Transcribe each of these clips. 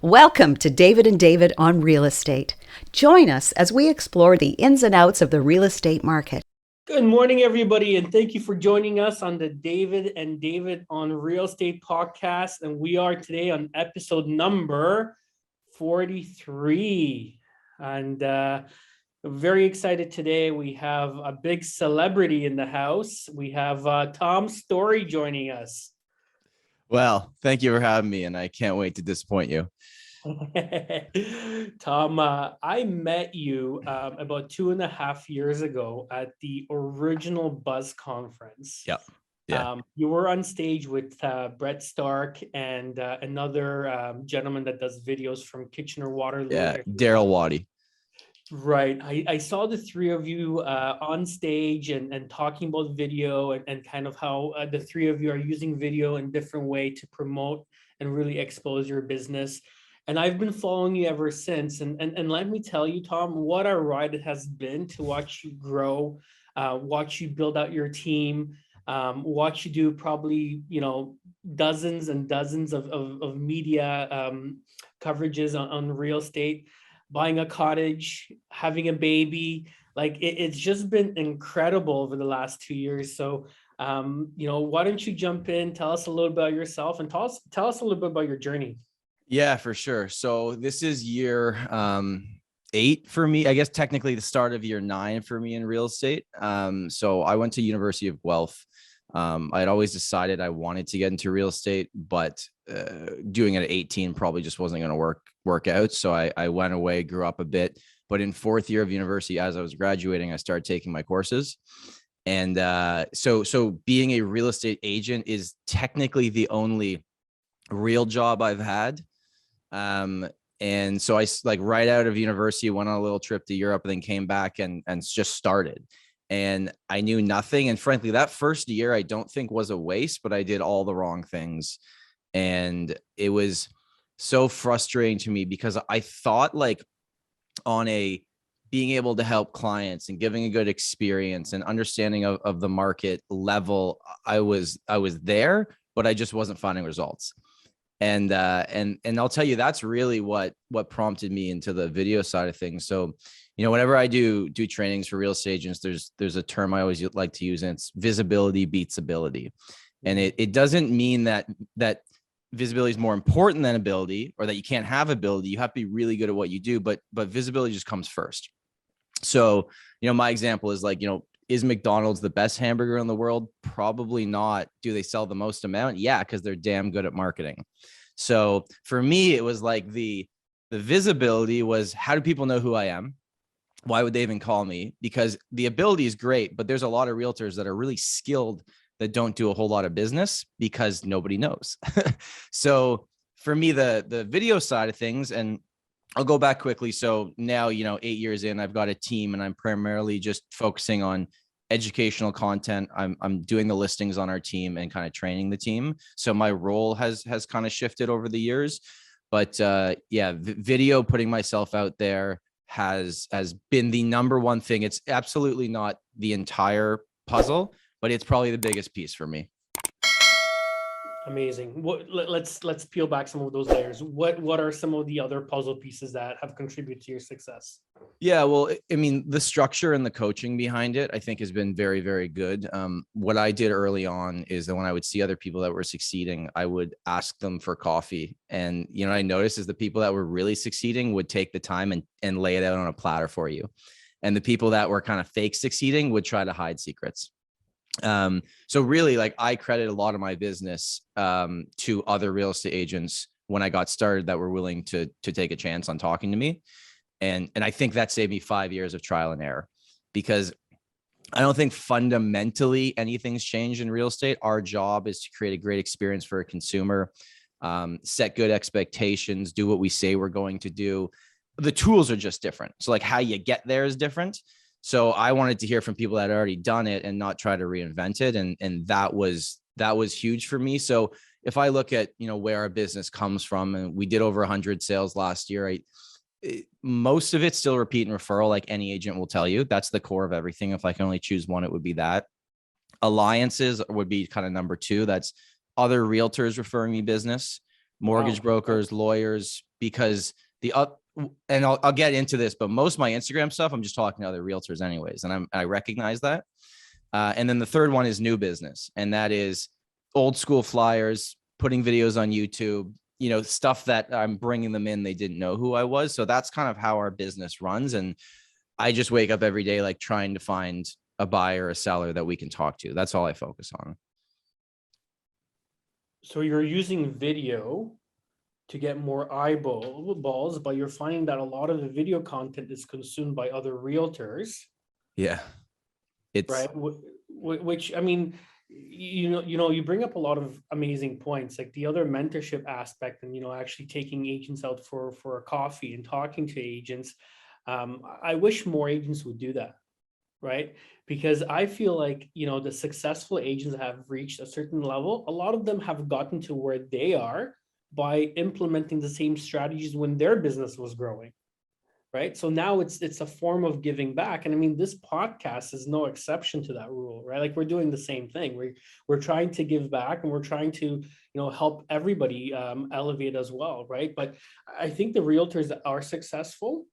Welcome to David and David on Real Estate. Join us as we explore the ins and outs of the real estate market. Good morning, everybody, and thank you for joining us on the David and David on Real Estate podcast. And we are today on episode number 43. And very excited today. We have a big celebrity in the house. We have Tom Storey joining us. Well, thank you for having me, and I can't wait to disappoint you. Tom, I met you about 2.5 years ago at the original Buzz conference. Yep. Yeah. You were on stage with Brett Stark and another gentleman that does videos from Kitchener-Waterloo. Yeah, Daryl Waddy. Right. I saw the three of you on stage and talking about video and kind of how the three of you are using video in different way to promote and really expose your business. And I've been following you ever since. And let me tell you, Tom, what a ride it has been to watch you grow, watch you build out your team, watch you do probably, dozens and dozens of media coverages on real estate, buying a cottage, having a baby. Like it's just been incredible over the last 2 years. So, why don't you jump in, tell us a little bit about yourself and tell us a little bit about your journey. Yeah, for sure. So this is year 8 for me. I guess technically the start of year 9 for me in real estate. So I went to University of Guelph. I had always decided I wanted to get into real estate, but doing it at 18 probably just wasn't going to work out. So I went away, grew up a bit. But in 4th year of university, as I was graduating, I started taking my courses. And so being a real estate agent is technically the only real job I've had. And so I right out of university, went on a little trip to Europe and then came back and just started. And I knew nothing. And frankly, that first year, I don't think was a waste, but I did all the wrong things. And it was so frustrating to me because I thought on a being able to help clients and giving a good experience and understanding of the market level, I was there, but I just wasn't finding results. And I'll tell you, that's really what prompted me into the video side of things. So, whenever I do trainings for real estate agents, there's a term I always like to use, and it's visibility beats ability. And it doesn't mean that visibility is more important than ability, or that you can't have ability. You have to be really good at what you do, but visibility just comes first. So, my example is is McDonald's the best hamburger in the world? Probably not. Do they sell the most amount? Yeah, because they're damn good at marketing. So for me, it was like the visibility was, how do people know who I am? Why would they even call me? Because the ability is great, but there's a lot of realtors that are really skilled that don't do a whole lot of business because nobody knows. So for me, the video side of things, and I'll go back quickly. So now, 8 years in, I've got a team and I'm primarily just focusing on educational content. I'm doing the listings on our team and kind of training the team. So my role has kind of shifted over the years, but video, putting myself out there has been the number one thing. It's absolutely not the entire puzzle, but it's probably the biggest piece for me. Amazing. Let's peel back some of those layers. What are some of the other puzzle pieces that have contributed to your success? Yeah, well, I mean, the structure and the coaching behind it, I think, has been very, very good. What I did early on is that when I would see other people that were succeeding, I would ask them for coffee. And, I noticed is the people that were really succeeding would take the time and lay it out on a platter for you. And the people that were kind of fake succeeding would try to hide secrets. So really, I credit a lot of my business to other real estate agents when I got started that were willing to take a chance on talking to me. And I think that saved me 5 years of trial and error, because I don't think fundamentally anything's changed in real estate. Our job is to create a great experience for a consumer, set good expectations, do what we say we're going to do. The tools are just different. So how you get there is different. So I wanted to hear from people that had already done it and not try to reinvent it. And that was huge for me. So if I look at, where our business comes from, and we did over 100 sales last year, most of it's still repeat and referral, like any agent will tell you. That's the core of everything. If I can only choose one, it would be that. Alliances would be kind of number 2. That's other realtors referring me business, mortgage brokers, lawyers, because and I'll get into this, but most of my Instagram stuff, I'm just talking to other realtors anyways. And I recognize that. And then the third one is new business. And that is old school flyers, putting videos on YouTube, stuff that I'm bringing them in. They didn't know who I was. So that's kind of how our business runs. And I just wake up every day, like trying to find a buyer, a seller that we can talk to. That's all I focus on. So you're using video to get more eyeballs, but you're finding that a lot of the video content is consumed by other realtors. Yeah. It's right. Which, I mean, you bring up a lot of amazing points, like the other mentorship aspect and, actually taking agents out for a coffee and talking to agents. I wish more agents would do that. Right. Because I feel like, the successful agents have reached a certain level. A lot of them have gotten to where they are by implementing the same strategies when their business was growing. Right. So now it's a form of giving back. And I mean, this podcast is no exception to that rule, right? Like we're doing the same thing. We're trying to give back and we're trying to, help everybody elevate as well. Right. But I think the realtors that are successful,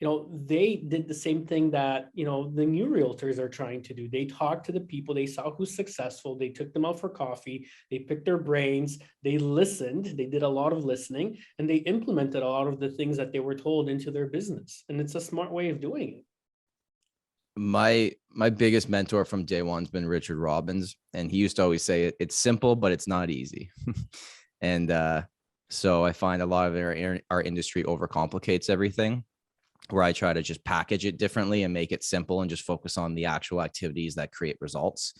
they did the same thing that, the new realtors are trying to do. They talked to the people, they saw who's successful, they took them out for coffee, they picked their brains, they listened, they did a lot of listening, and they implemented a lot of the things that they were told into their business. And it's a smart way of doing it. My biggest mentor from day one's been Richard Robbins. And he used to always say it's simple, but it's not easy. And so I find a lot of our industry overcomplicates everything, where I try to just package it differently and make it simple and just focus on the actual activities that create results.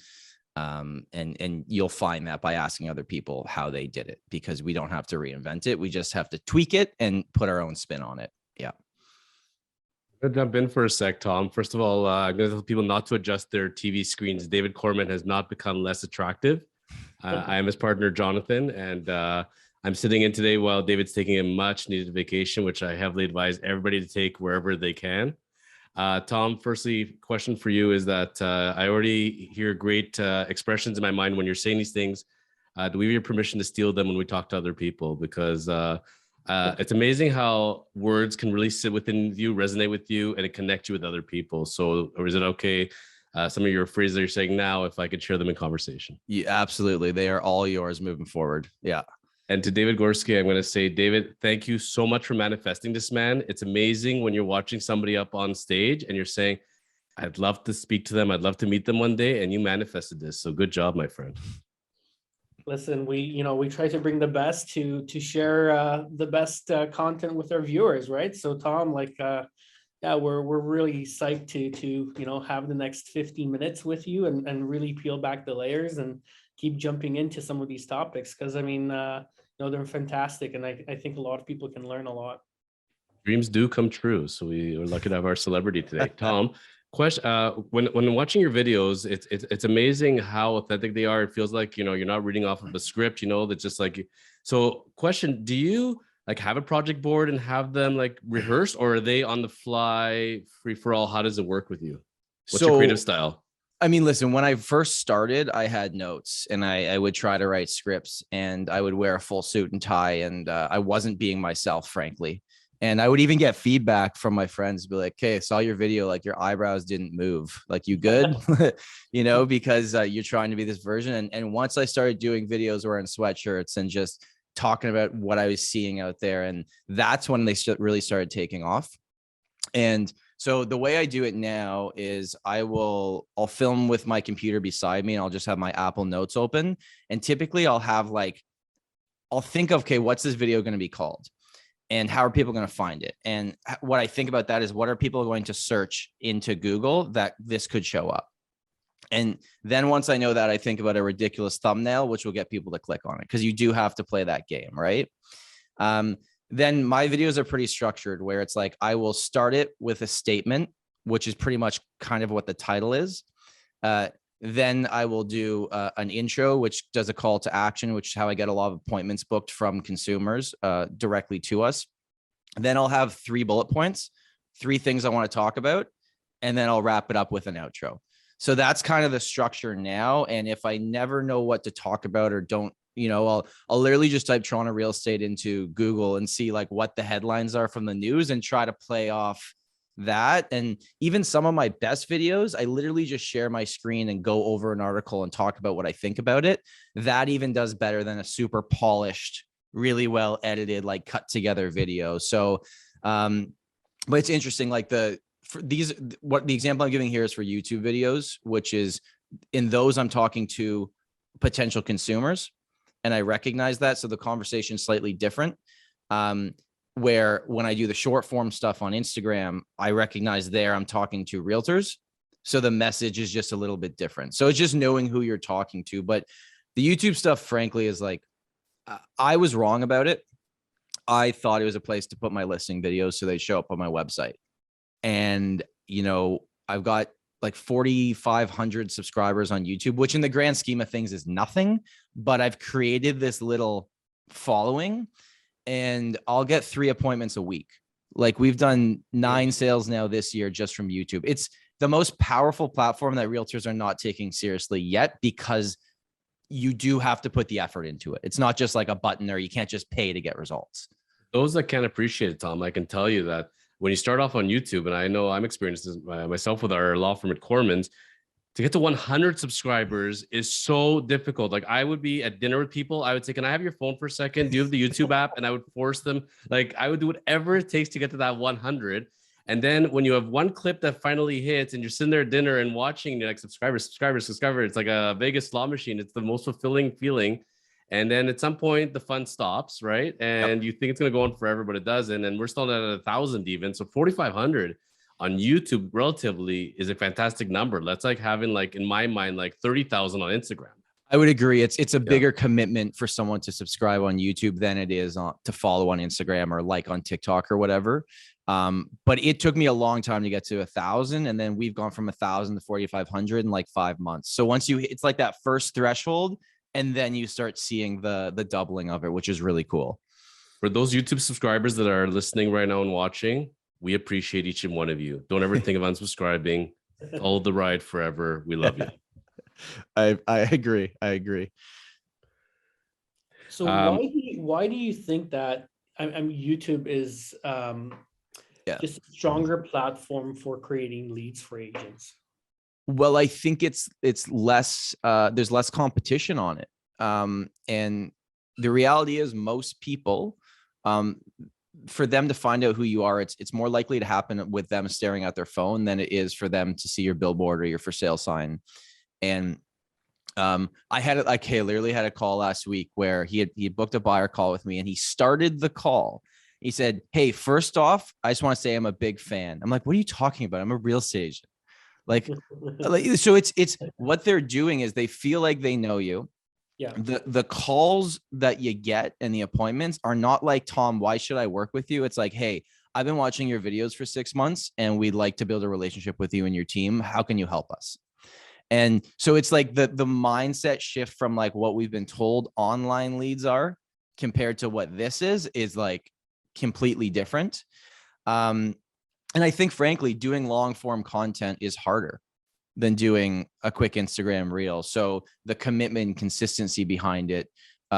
And you'll find that by asking other people how they did it, because we don't have to reinvent it. We just have to tweak it and put our own spin on it. Yeah. I'm gonna jump in for a sec, Tom. First of all, I'm going to tell people not to adjust their TV screens. David Corman has not become less attractive. I am his partner, Jonathan, and I'm sitting in today while David's taking a much needed vacation, which I heavily advise everybody to take wherever they can. Tom, firstly, question for you is that I already hear great expressions in my mind when you're saying these things. Do we have your permission to steal them when we talk to other people? Because it's amazing how words can really sit within you, resonate with you, and it connect you with other people. So, or is it okay? Some of your phrases that you're saying now, if I could share them in conversation. Yeah, absolutely. They are all yours moving forward. Yeah. And to David Gorski, I'm going to say, David, thank you so much for manifesting this, man. It's amazing when you're watching somebody up on stage and you're saying, I'd love to speak to them. I'd love to meet them one day. And you manifested this. So good job, my friend. Listen, we try to bring the best to share the best content with our viewers, right? So Tom, yeah, we're really psyched to have the next 15 minutes with you and really peel back the layers and keep jumping into some of these topics, because I mean, they're fantastic, and I think a lot of people can learn a lot. Dreams do come true. So we are lucky to have our celebrity today. Tom, question: when watching your videos, it's amazing how authentic they are. It feels like you're not reading off of a script. That's just like. So, question: do you have a project board and have them rehearse, or are they on the fly, free for all? How does it work with you? What's your creative style? I mean, listen, when I first started, I had notes and I would try to write scripts and I would wear a full suit and tie, and I wasn't being myself, frankly. And I would even get feedback from my friends, be like, "Hey, I saw your video, your eyebrows didn't move. You good?" Because you're trying to be this version. And once I started doing videos wearing sweatshirts and just talking about what I was seeing out there, and that's when they really started taking off. And so the way I do it now is I'll film with my computer beside me, and I'll just have my Apple Notes open. And typically I'll have I'll think of, okay, what's this video going to be called? And how are people going to find it? And what I think about that is, what are people going to search into Google that this could show up? And then once I know that, I think about a ridiculous thumbnail, which will get people to click on it, because you do have to play that game, right? Then my videos are pretty structured, where it's I will start it with a statement, which is pretty much kind of what the title is. Then I will do an intro, which does a call to action, which is how I get a lot of appointments booked from consumers directly to us. Then I'll have 3 bullet points, 3 things I want to talk about, and then I'll wrap it up with an outro. So that's kind of the structure now. And if I never know what to talk about or don't I'll literally just type Toronto real estate into Google and see like what the headlines are from the news and try to play off that. And even some of my best videos, I literally just share my screen and go over an article and talk about what I think about it. That even does better than a super polished, really well edited, like cut together video. So, but it's interesting, like what the example I'm giving here is for YouTube videos, which is in those I'm talking to potential consumers, and I recognize that. So the conversation is slightly different. Where when I do the short form stuff on Instagram, I recognize there I'm talking to realtors. So the message is just a little bit different. So it's just knowing who you're talking to. But the YouTube stuff, frankly, is like, I was wrong about it. I thought it was a place to put my listing videos so they show up on my website. And, I've got like 4,500 subscribers on YouTube, which in the grand scheme of things is nothing, but I've created this little following and I'll get 3 appointments a week. Like we've done 9 sales now this year just from YouTube. It's the most powerful platform that realtors are not taking seriously yet, because you do have to put the effort into it. It's not just like a button, or you can't just pay to get results. Those that can't appreciate it, Tom, I can tell you that when you start off on YouTube, and I know I'm experienced this myself with our law firm at Kormans, to get to 100 subscribers is so difficult. Like I would be at dinner with people. I would say, can I have your phone for a second? Do you have the YouTube app? And I would force them. Like I would do whatever it takes to get to that 100. And then when you have one clip that finally hits and you're sitting there at dinner and watching, you're like, subscriber. It's like a Vegas slot machine. It's the most fulfilling feeling. And then at some point the fun stops, right? And you think it's going to go on forever, but it doesn't. And we're still at 1,000 even. So 4,500 on YouTube relatively is a fantastic number. That's like having, like, in my mind, like 30,000 on Instagram. I would agree. It's a bigger commitment for someone to subscribe on YouTube than it is to follow on Instagram or like on TikTok or whatever. But it took me a long time to get to 1,000. And then we've gone from 1,000 to 4,500 in like 5 months. So once it's like that first threshold, and then you start seeing the doubling of it, which is really cool. For those YouTube subscribers that are listening right now and watching, we appreciate each and one of you. Don't ever think of unsubscribing. Follow the ride forever. We love you. I agree. So why do you think that YouTube is just a stronger platform for creating leads for agents? Well, I think it's less, there's less competition on it. And the reality is most people, for them to find out who you are, it's more likely to happen with them staring at their phone than it is for them to see your billboard or your for sale sign. And I literally had a call last week where he had booked a buyer call with me, and he started the call. He said, "Hey, first off, I just want to say I'm a big fan." I'm like, "What are you talking about? I'm a real estate agent." Like, so it's what they're doing is they feel like they know you. Yeah. The calls that you get and the appointments are not like, "Tom, why should I work with you?" It's like, "Hey, I've been watching your videos for 6 months and we'd like to build a relationship with you and your team. How can you help us?" And so it's like the mindset shift from like what we've been told online leads are compared to what this is like completely different. And I think, frankly, doing long form content is harder than doing a quick Instagram reel. So the commitment and consistency behind it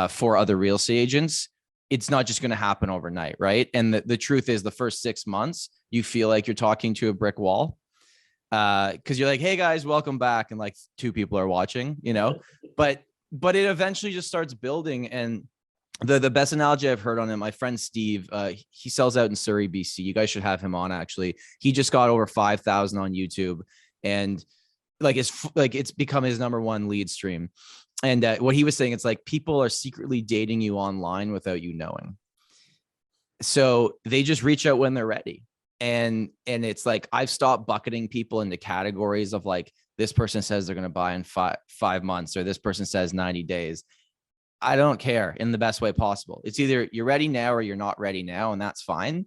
for other real estate agents, it's not just going to happen overnight, right? And the truth is, the first 6 months, you feel like you're talking to a brick wall because you're like, "Hey guys, welcome back," and like 2 people are watching, but it eventually just starts building. And the best analogy I've heard on it, my friend Steve, he sells out in Surrey, BC. You guys should have him on. Actually, he just got over 5,000 on YouTube, and it's become his #1 lead stream. And what he was saying, it's like people are secretly dating you online without you knowing. So they just reach out when they're ready. And it's like, I've stopped bucketing people into categories of like, this person says they're going to buy in 5 months, or this person says 90 days. I don't care, in the best way possible. It's either you're ready now or you're not ready now, and that's fine.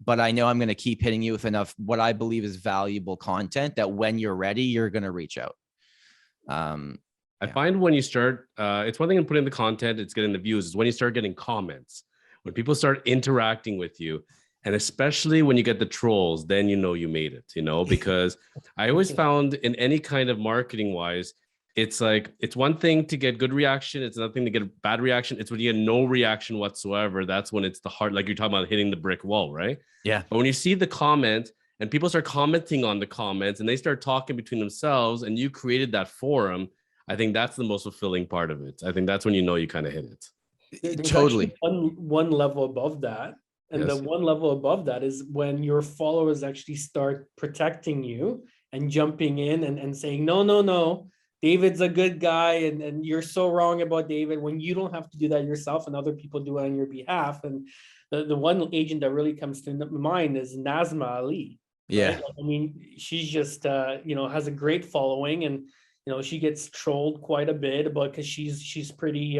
But I know I'm going to keep hitting you with enough what I believe is valuable content that when you're ready, you're going to reach out. I find when you start, it's one thing in putting the content, it's getting the views, is when you start getting comments, when people start interacting with you. And especially when you get the trolls, then you know you made it, because I always found in any kind of marketing wise, it's like, it's one thing to get good reaction. It's another thing to get a bad reaction. It's when you get no reaction whatsoever. That's when it's the hard, like you're talking about hitting the brick wall, right? Yeah. But when you see the comment and people start commenting on the comments and they start talking between themselves and you created that forum, I think that's the most fulfilling part of it. I think that's when you know you kind of hit it. There's Totally. actually one level above that. And the Yes. one level above that is when your followers actually start protecting you and jumping in and saying, no, no, no, David's a good guy. And you're so wrong about David, when you don't have to do that yourself and other people do it on your behalf. And the one agent that really comes to mind is Nazma Ali. Yeah. Right? I mean, she's just, has a great following, and she gets trolled quite a bit about, because she's pretty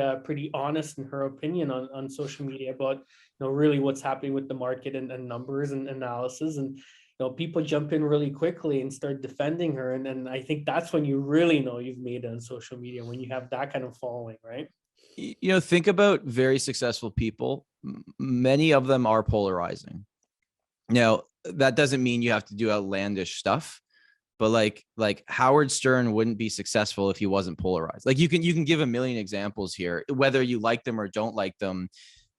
honest in her opinion on social media about really what's happening with the market and numbers and analysis, and people jump in really quickly and start defending her, and I think that's when you really know you've made it on social media, when you have that kind of following, right? Think about very successful people. Many of them are polarizing. Now, that doesn't mean you have to do outlandish stuff, but like Howard Stern wouldn't be successful if he wasn't polarized. Like you can give a million examples here, whether you like them or don't like them.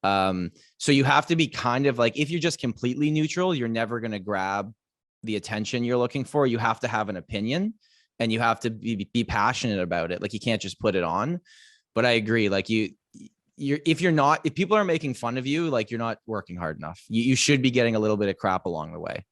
So you have to be kind of like, if you're just completely neutral, you're never going to grab the attention you're looking for. You have to have an opinion and you have to be passionate about it. Like you can't just put it on. But I agree. Like if people are making fun of you, like you're not working hard enough. You should be getting a little bit of crap along the way.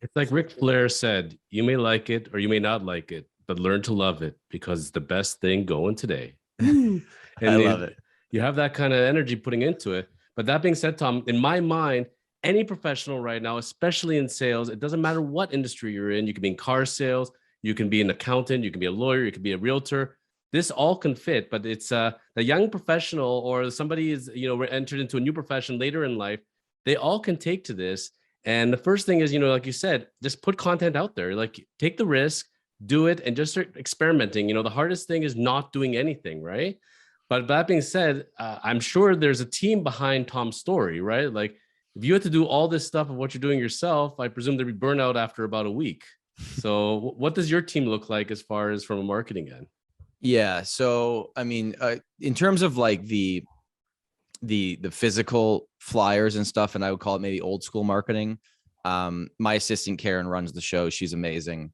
It's like Ric Flair said, you may like it or you may not like it, but learn to love it because it's the best thing going today. And I love it. You have that kind of energy putting into it. But that being said, Tom, in my mind, any professional right now, especially in sales, it doesn't matter what industry you're in. You can be in car sales, you can be an accountant, you can be a lawyer, you can be a realtor. This all can fit, but it's a young professional or somebody is, entered into a new profession later in life. They all can take to this. And the first thing is, like you said, just put content out there, like take the risk, do it, and just start experimenting. The hardest thing is not doing anything, right? But that being said, I'm sure there's a team behind Tom Storey, right? Like if you had to do all this stuff of what you're doing yourself, I presume there'd be burnout after about a week. So what does your team look like as far as from a marketing end? Yeah. So, I mean, in terms of like the physical flyers and stuff, and I would call it maybe old school marketing. My assistant Karen runs the show. She's amazing.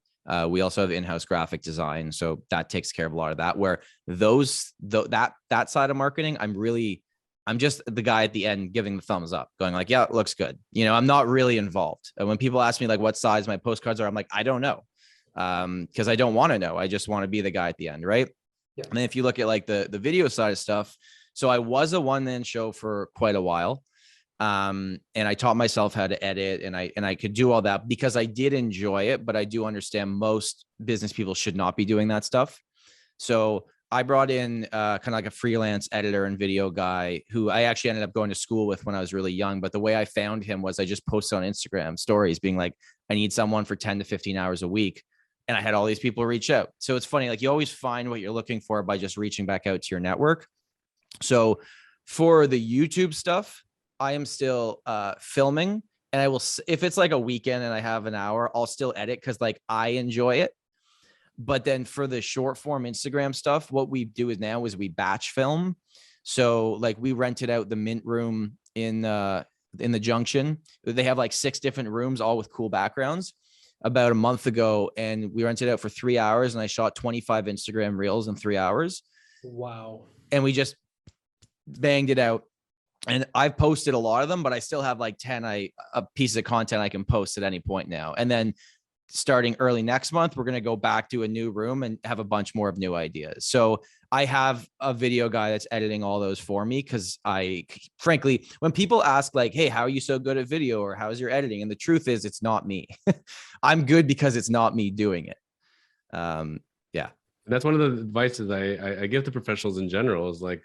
We also have in-house graphic design, so that takes care of a lot of that. Where that side of marketing, I'm just the guy at the end giving the thumbs up, going like, yeah, it looks good. I'm not really involved. And when people ask me like what size my postcards are, I'm like, I don't know, because I don't want to know. I just want to be the guy at the end, right? Yeah. And then if you look at like the video side of stuff, so I was a one-man show for quite a while. And I taught myself how to edit, and I could do all that because I did enjoy it, but I do understand most business people should not be doing that stuff. So I brought in kind of like a freelance editor and video guy who I actually ended up going to school with when I was really young. But the way I found him was I just posted on Instagram stories being like, I need someone for 10 to 15 hours a week. And I had all these people reach out. So it's funny, like you always find what you're looking for by just reaching back out to your network. So for the YouTube stuff, I am still filming, and I will, if it's like a weekend and I have an hour, I'll still edit because like I enjoy it. But then for the short form Instagram stuff, what we do is we batch film. So like we rented out the Mint room in the Junction. They have like 6 different rooms, all with cool backgrounds, about a month ago. And we rented it out for 3 hours, and I shot 25 Instagram reels in 3 hours. Wow. And we just banged it out. And I've posted a lot of them, but I still have like 10 a piece of content I can post at any point now. And then starting early next month, we're going to go back to a new room and have a bunch more of new ideas. So I have a video guy that's editing all those for me, because frankly, when people ask like, hey, how are you so good at video, or how's your editing? And the truth is, it's not me. I'm good because it's not me doing it. Yeah. That's one of the advices I give to professionals in general is like,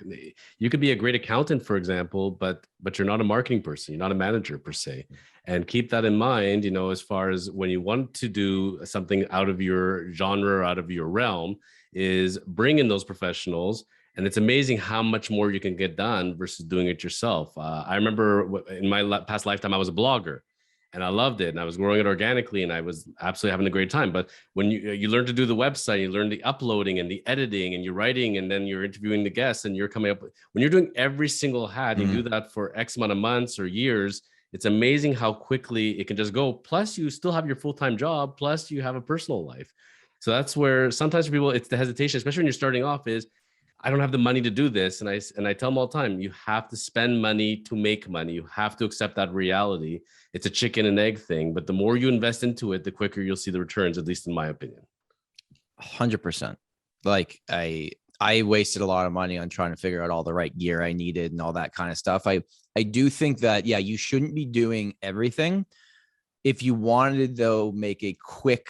you could be a great accountant, for example, but you're not a marketing person. You're not a manager per se. And keep that in mind, as far as when you want to do something out of your genre, or out of your realm, is bring in those professionals. And it's amazing how much more you can get done versus doing it yourself. I remember in my past lifetime, I was a blogger. and I loved it, and I was growing it organically, and I was absolutely having a great time. But when you learn to do the website, you learn the uploading and the editing and you're writing, and then you're interviewing the guests, and you're coming up with, when you're doing every single hat, you do that for X amount of months or years. It's amazing how quickly it can just go. Plus, you still have your full-time job. Plus, you have a personal life. So that's where sometimes for people, it's the hesitation, especially when you're starting off, is I don't have the money to do this. And I tell them all the time, you have to spend money to make money. You have to accept that reality. It's a chicken and egg thing, but the more you invest into it, the quicker you'll see the returns, at least in my opinion. 100%. Like I wasted a lot of money on trying to figure out all the right gear I needed and all that kind of stuff. I do think that, yeah, you shouldn't be doing everything. If you wanted to, though, make a quick,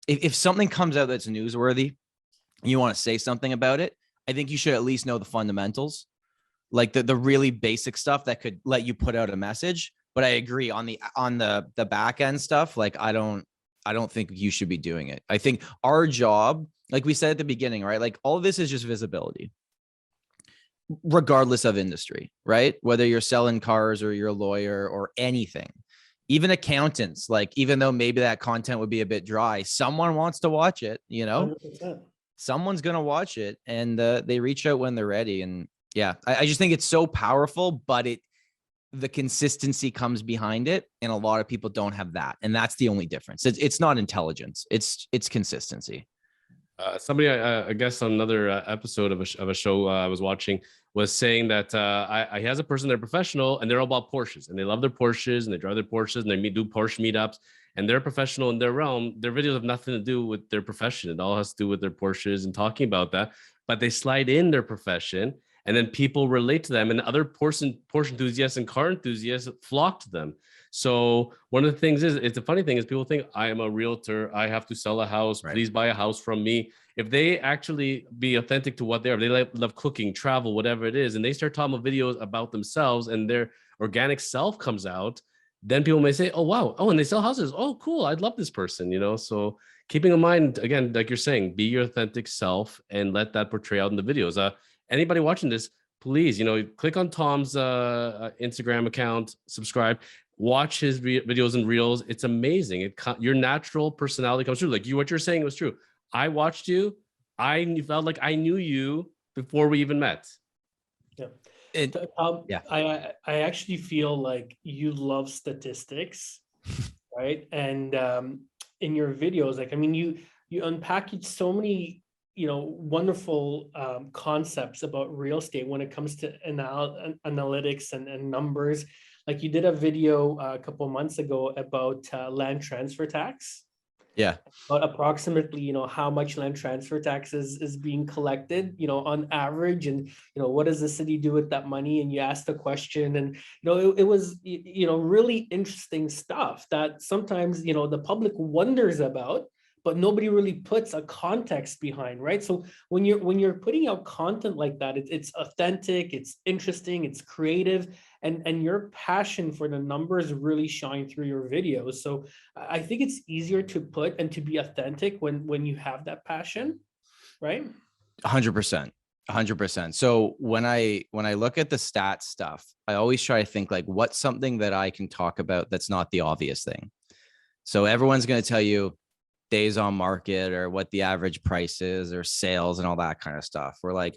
if something comes out that's newsworthy and you want to say something about it, I think you should at least know the fundamentals, like the really basic stuff that could let you put out a message. But I agree on the back end stuff. Like I don't think you should be doing it. I think our job, like we said at the beginning, right? Like all of this is just visibility, regardless of industry, right? Whether you're selling cars or you're a lawyer or anything, even accountants, like even though maybe that content would be a bit dry, someone wants to watch it, 100%. Someone's going to watch it, and they reach out when they're ready. And yeah, I just think it's so powerful, but the consistency comes behind it. And a lot of people don't have that. And that's the only difference. It's not intelligence. It's consistency. Somebody, I guess, on another episode of a show I was watching was saying that he has a person, they're professional, and they're all about Porsches, and they love their Porsches, and they drive their Porsches, and they do Porsche meetups, and they're professional in their realm. Their videos have nothing to do with their profession. It all has to do with their Porsches and talking about that. But they slide in their profession, and then people relate to them, and other Porsche enthusiasts and car enthusiasts flock to them. So one of the things is, it's a funny thing is people think I am a realtor, I have to sell a house, Right. please buy a house from me. If they actually be authentic to what they are, they love cooking, travel, whatever it is, and they start talking about videos about themselves and their organic self comes out, then people may say, oh, wow. Oh, and they sell houses. Oh, cool. I'd love this person, So keeping in mind, again, like you're saying, be your authentic self and let that portray out in the videos. Anybody watching this, please, click on Tom's Instagram account, subscribe, watch his videos and reels. It's amazing. Your natural personality comes through. Like what you're saying was true. I watched you. I felt like I knew you before we even met. Yeah. Yeah. I actually feel like you love statistics, right? And in your videos, like, I mean, you unpackage so many, wonderful concepts about real estate when it comes to analytics and numbers. Like you did a video a couple of months ago about land transfer tax. Yeah. But approximately, how much land transfer taxes is being collected, on average, and what does the city do with that money? And you asked the question, and it was really interesting stuff that sometimes the public wonders about, but nobody really puts a context behind, right? So when you're putting out content like that, it's authentic, it's interesting, it's creative, and your passion for the numbers really shine through your videos. So I think it's easier to put and to be authentic when you have that passion, right? 100%. 100%. So when I look at the stats stuff, I always try to think like, what's something that I can talk about that's not the obvious thing. So everyone's going to tell you days on market or what the average price is or sales and all that kind of stuff. We're like,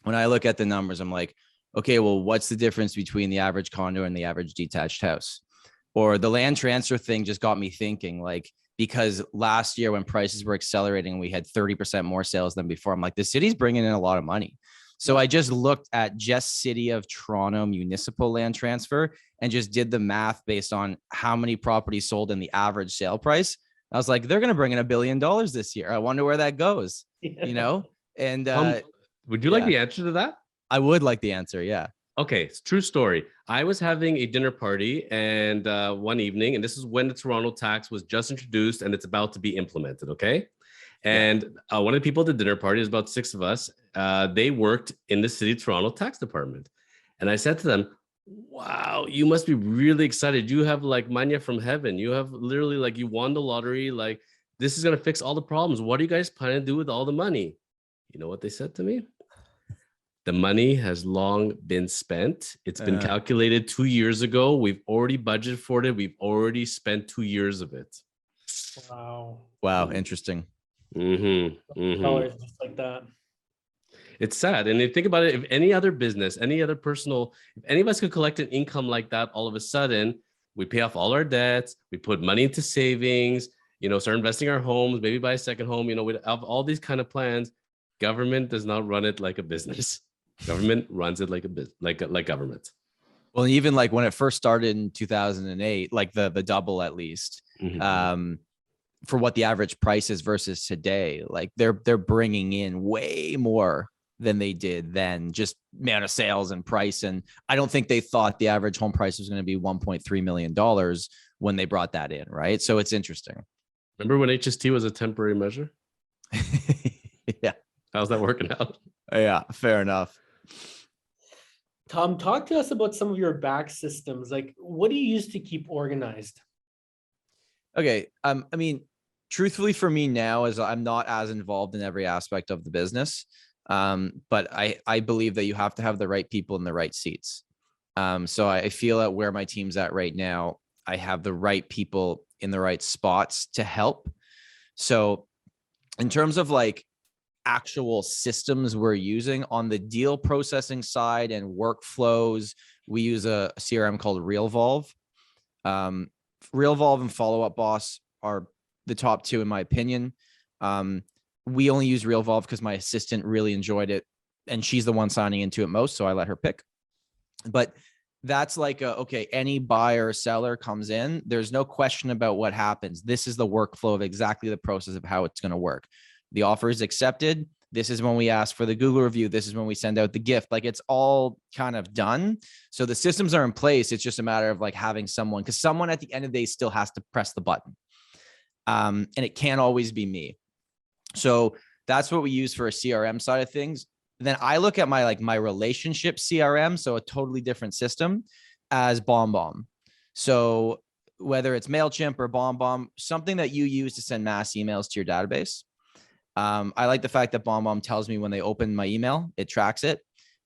when I look at the numbers, I'm like, okay, well, what's the difference between the average condo and the average detached house? Or the land transfer thing just got me thinking, like, because last year when prices were accelerating, we had 30% more sales than before. I'm like, the city's bringing in a lot of money. So I just looked at just City of Toronto municipal land transfer and just did the math based on how many properties sold and the average sale price. I was like, they're going to bring in $1 billion this year. I wonder where that goes, And would you like the answer to that? I would like the answer. Yeah. Okay. It's true story. I was having a dinner party and one evening, and this is when the Toronto tax was just introduced and it's about to be implemented. Okay. And one of the people at the dinner party, is about 6 of us. They worked in the City of Toronto Tax Department. And I said to them, wow, you must be really excited. You have like mania from heaven. You have literally like you won the lottery. Like this is going to fix all the problems. What are you guys planning to do with all the money? You know what they said to me? The money has long been spent. It's been calculated 2 years ago. We've already budgeted for it. We've already spent 2 years of it. Wow. Wow. Interesting. Dollars just like that. It's sad. And if you think about it, if any other business, any other personal, if any of us could collect an income like that, all of a sudden we pay off all our debts, we put money into savings, start investing our homes, maybe buy a second home, we have all these kind of plans. Government does not run it like a business. Government runs it like a business, like government. Well, even like when it first started in 2008, like the double at least, for what the average price is versus today, like they're bringing in way more than they did then, just amount of sales and price. And I don't think they thought the average home price was going to be $1.3 million when they brought that in, right? So it's interesting. Remember when HST was a temporary measure? Yeah. How's that working out? Yeah, fair enough. Tom, talk to us about some of your back systems. Like, what do you use to keep organized? Okay. I mean, truthfully for me now, is I'm not as involved in every aspect of the business. But I believe that you have to have the right people in the right seats. So I feel that where my team's at right now, I have the right people in the right spots to help. So in terms of like actual systems we're using on the deal processing side and workflows, we use a CRM called RealVolve. RealVolve and Follow Up Boss are the top two in my opinion. We only use RealVolve because my assistant really enjoyed it and she's the one signing into it most, so I let her pick. But that's like okay, any buyer or seller comes in, there's no question about what happens. This is the workflow of exactly the process of how it's going to work. The offer is accepted. This is when we ask for the Google review. This is when we send out the gift. Like it's all kind of done. So the systems are in place. It's just a matter of like having someone, because someone at the end of the day still has to press the button. And it can't always be me. So that's what we use for a CRM side of things. Then I look at my relationship CRM, so a totally different system, as BombBomb. So whether it's MailChimp or BombBomb, something that you use to send mass emails to your database. I like the fact that BombBomb tells me when they open my email, it tracks it.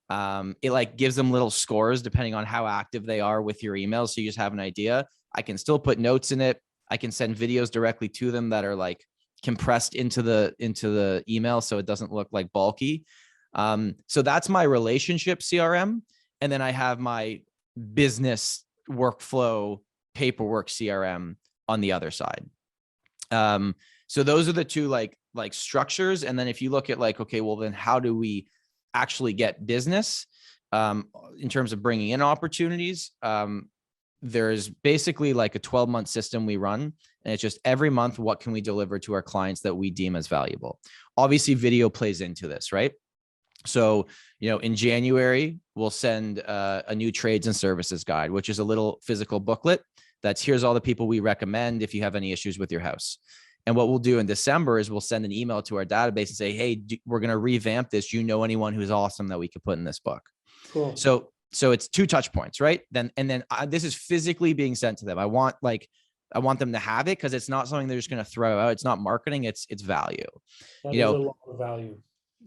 It like gives them little scores depending on how active they are with your email. So you just have an idea. I can still put notes in it. I can send videos directly to them that are like compressed into the email, so it doesn't look like bulky. So that's my relationship CRM. And then I have my business workflow paperwork CRM on the other side. So those are the two like structures. And then if you look at like, okay, well then how do we actually get business in terms of bringing in opportunities? There's basically like a 12-month system we run, and it's just every month, what can we deliver to our clients that we deem as valuable? Obviously video plays into this, right? So, in January, we'll send a new trades and services guide, which is a little physical booklet. Here's all the people we recommend if you have any issues with your house. And what we'll do in December is we'll send an email to our database and say, hey, we're going to revamp this. Do you know anyone who's awesome that we could put in this book? Cool. So it's 2 touch points, right? Then this is physically being sent to them. I want them to have it because it's not something they're just going to throw out. It's not marketing. It's value. That is a lot of value.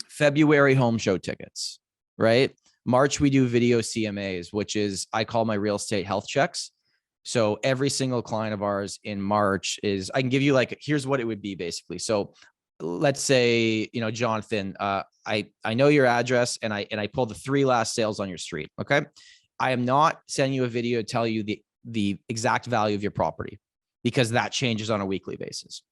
February home show tickets, right? March, we do video CMAs, which is, I call my real estate health checks. So every single client of ours in March I can give you like, here's what it would be basically. So let's say, Jonathan, I know your address and I pulled the 3 last sales on your street. Okay. I am not sending you a video to tell you the exact value of your property because that changes on a weekly basis.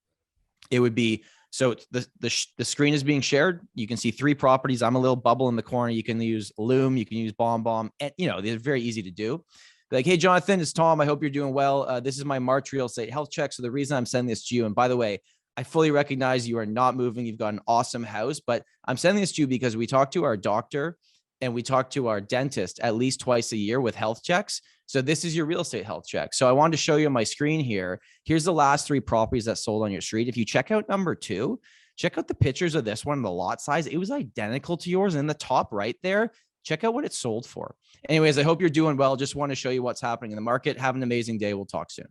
It would be, so the screen is being shared. You can see 3 properties. I'm a little bubble in the corner. You can use Loom, you can use BombBomb, and they're very easy to do. Like, hey, Jonathan, it's Tom. I hope you're doing well. This is my March real estate health check. So the reason I'm sending this to you, and by the way, I fully recognize you are not moving. You've got an awesome house, but I'm sending this to you because we talk to our doctor and we talk to our dentist at least twice a year with health checks. So this is your real estate health check. So I wanted to show you on my screen here. Here's the last 3 properties that sold on your street. If you check out number 2, check out the pictures of this one, the lot size. It was identical to yours. And in the top right there, check out what it sold for. Anyways, I hope you're doing well. Just want to show you what's happening in the market. Have an amazing day. We'll talk soon.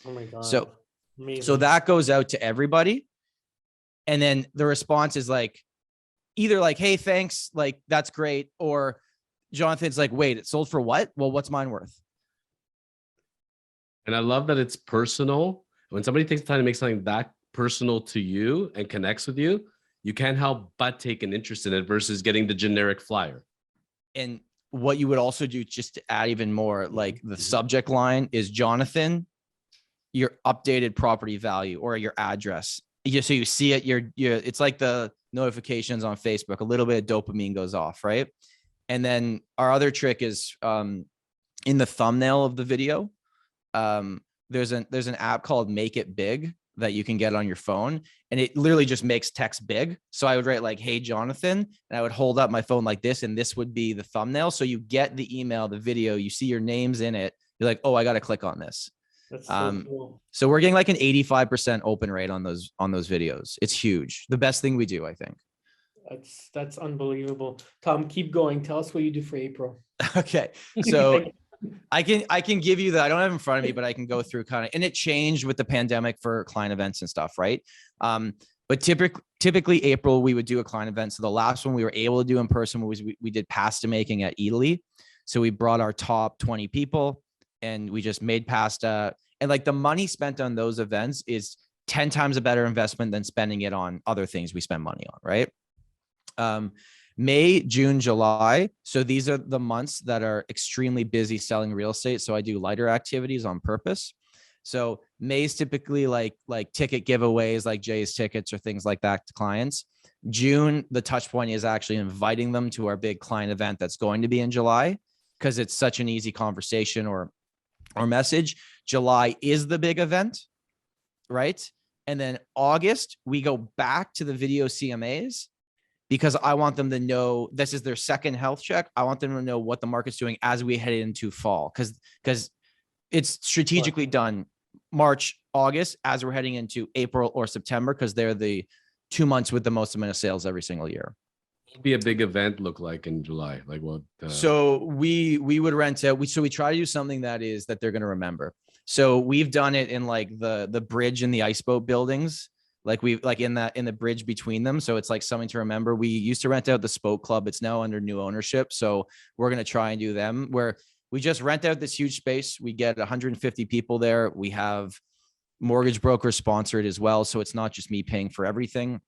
Oh my God. So that goes out to everybody. And then the response is like, either like, hey, thanks, like that's great, or Jonathan's like, wait, it sold for what? Well, what's mine worth? And I love that it's personal. When somebody takes the time to make something that personal to you and connects with you, you can't help but take an interest in it versus getting the generic flyer. And what you would also do, just to add even more, like the subject line is Jonathan, your updated property value or your address. So you see it, it's like the notifications on Facebook, a little bit of dopamine goes off, right? And then our other trick is in the thumbnail of the video, there's an app called Make It Big that you can get on your phone, and it literally just makes text big. So I would write like, hey, Jonathan, and I would hold up my phone like this, and this would be the thumbnail. So you get the email, the video, you see your names in it. You're like, oh, I got to click on this. That's so cool. So we're getting like an 85% open rate on those videos. It's huge. The best thing we do, I think. That's unbelievable. Tom, keep going. Tell us what you do for April. Okay. So I can give you I don't have it in front of me, but I can go through kind of, and it changed with the pandemic for client events and stuff, right? But typically April, we would do a client event. So the last one we were able to do in person was we did pasta making at Italy. So we brought our top 20 people and we just made pasta, and like the money spent on those events is 10 times a better investment than spending it on other things we spend money on, right? May, June, July. So these are the months that are extremely busy selling real estate. So I do lighter activities on purpose. So May is typically like ticket giveaways, like Jay's tickets or things like that to clients. June, the touch point is actually inviting them to our big client event that's going to be in July, because it's such an easy conversation or message. July is the big event, right? And then August, we go back to the video CMAs, because I want them to know this is their second health check. I want them to know what the market's doing as we head into fall, because it's strategically done March, August, as we're heading into April or September, because they're the 2 months with the most amount of sales every single year. What would be a big event look like in July? Like what? So we would rent out. We try to do something that they're going to remember. So we've done it in like the bridge and the ice boat buildings. Like in the bridge between them. So it's like something to remember. We used to rent out the Spoke Club. It's now under new ownership. So we're going to try and do them, where we just rent out this huge space. We get 150 people there. We have mortgage brokers sponsored as well. So it's not just me paying for everything.